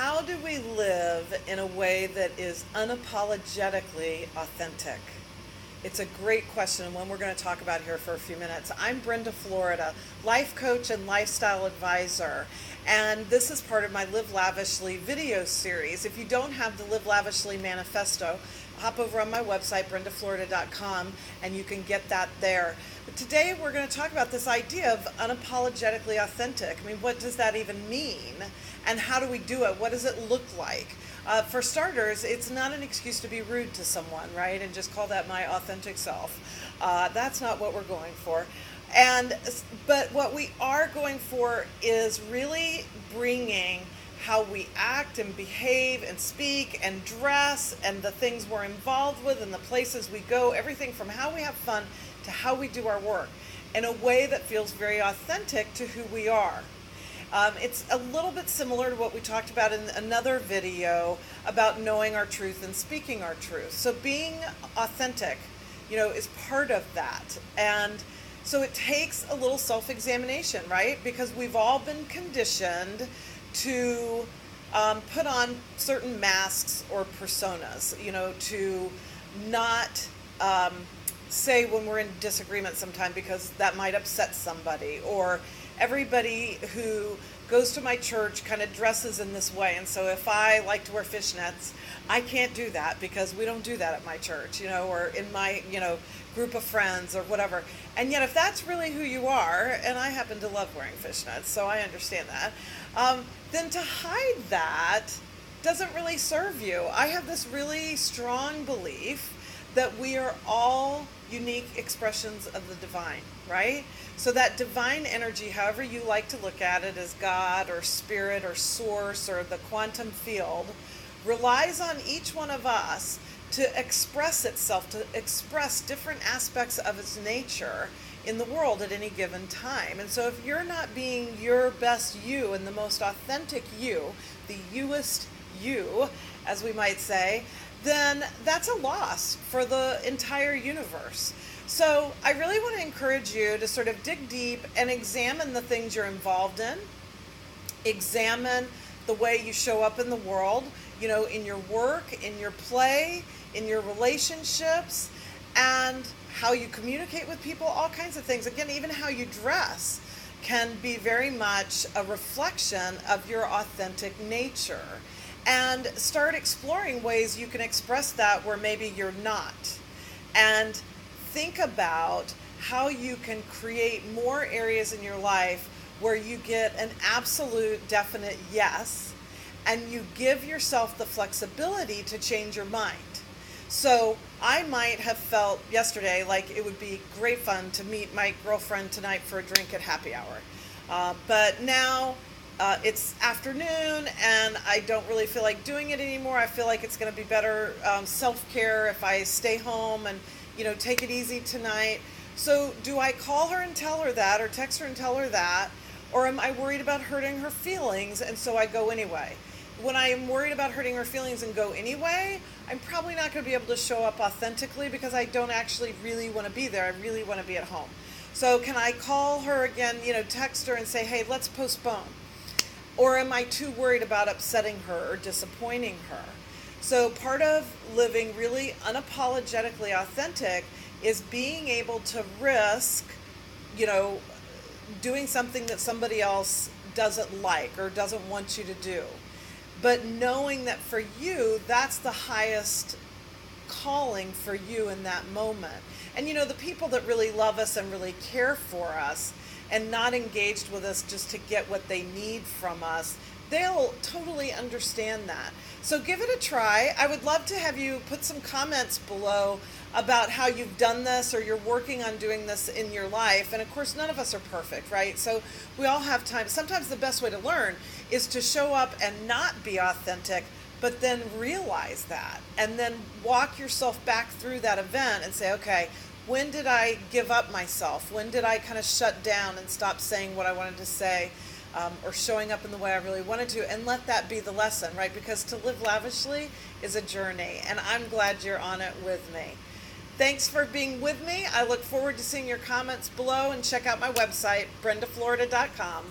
how do we live in a way that is unapologetically authentic? It's a great question, and one we're going to talk about here for a few minutes. I'm Brenda, Florida, life coach and lifestyle advisor, and this is part of my Live Lavishly video series. If you don't have the Live Lavishly Manifesto, hop over on my website, brendaflorida.com, and you can get that there. But today we're going to talk about this idea of unapologetically authentic. I mean, what does that even mean? And how do we do it? What does it look like? For starters, it's not an excuse to be rude to someone, right? And just call that my authentic self. That's not what we're going for. But what we are going for is really bringing how we act and behave and speak and dress and the things we're involved with and the places we go, everything from how we have fun to how we do our work in a way that feels very authentic to who we are. It's a little bit similar to what we talked about in another video about knowing our truth and speaking our truth. So being authentic, is part of that. And so it takes a little self-examination, right? Because we've all been conditioned to put on certain masks or personas, to not say when we're in disagreement sometime because that might upset somebody, or everybody who goes to my church kind of dresses in this way. And so if I like to wear fishnets, I can't do that because we don't do that at my church, or in my, group of friends or whatever. And yet if that's really who you are, and I happen to love wearing fishnets, so I understand that, then to hide that doesn't really serve you. I have this really strong belief that we are all unique expressions of the divine, right? So that divine energy, however you like to look at it, as God or spirit or source or the quantum field, relies on each one of us to express itself, to express different aspects of its nature in the world at any given time. And so if you're not being your best you and the most authentic you, the youest you, as we might say, then that's a loss for the entire universe. So I really want to encourage you to sort of dig deep and examine the things you're involved in, examine the way you show up in the world, in your work, in your play, in your relationships, and how you communicate with people, all kinds of things. Again, even how you dress can be very much a reflection of your authentic nature. And start exploring ways you can express that where maybe you're not. And think about how you can create more areas in your life where you get an absolute definite yes, and you give yourself the flexibility to change your mind. So I might have felt yesterday like it would be great fun to meet my girlfriend tonight for a drink at happy hour. But now it's afternoon and I don't really feel like doing it anymore. I feel like it's going to be better self-care if I stay home and, take it easy tonight. So do I call her and tell her that, or text her and tell her that? Or am I worried about hurting her feelings and so I go anyway? When I am worried about hurting her feelings and go anyway, I'm probably not going to be able to show up authentically because I don't actually really want to be there. I really want to be at home. So can I call her again, text her and say, hey, let's postpone? Or am I too worried about upsetting her or disappointing her? So part of living really unapologetically authentic is being able to risk, doing something that somebody else doesn't like or doesn't want you to do. But knowing that for you, that's the highest calling for you in that moment. And the people that really love us and really care for us and not engaged with us just to get what they need from us, they'll totally understand that. So give it a try. I would love to have you put some comments below about how you've done this or you're working on doing this in your life. And of course, none of us are perfect, right? So we all have time. Sometimes the best way to learn is to show up and not be authentic, but then realize that and then walk yourself back through that event and say, okay, when did I give up myself? When did I kind of shut down and stop saying what I wanted to say? Or showing up in the way I really wanted to, and let that be the lesson, right? Because to live lavishly is a journey, and I'm glad you're on it with me. Thanks for being with me. I look forward to seeing your comments below, and check out my website, brendaflorida.com.